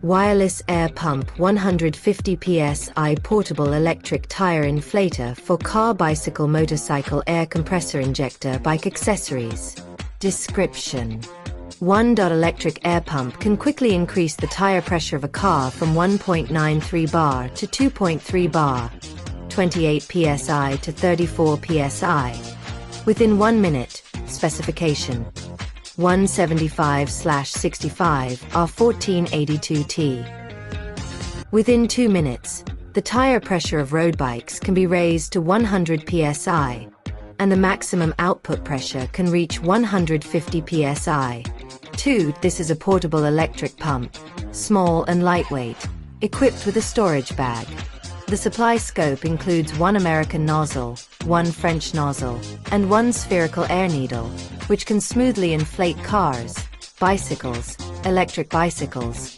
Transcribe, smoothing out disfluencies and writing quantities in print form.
Wireless air pump 150 psi portable electric tire inflator for car, bicycle, motorcycle, air compressor, injector, bike accessories. Description: 1. Electric air pump can quickly increase the tire pressure of a car from 1.93 bar to 2.3 bar, 28 psi to 34 psi, within 1 minute. Specification: 175/65 R1482T. Within 2 minutes, the tire pressure of road bikes can be raised to 100 psi, and the maximum output pressure can reach 150 psi. 2. This is a portable electric pump, small and lightweight, equipped with a storage bag. The supply scope includes 1 American nozzle, 1 French nozzle, and 1 spherical air needle, which can smoothly inflate cars, bicycles, electric bicycles,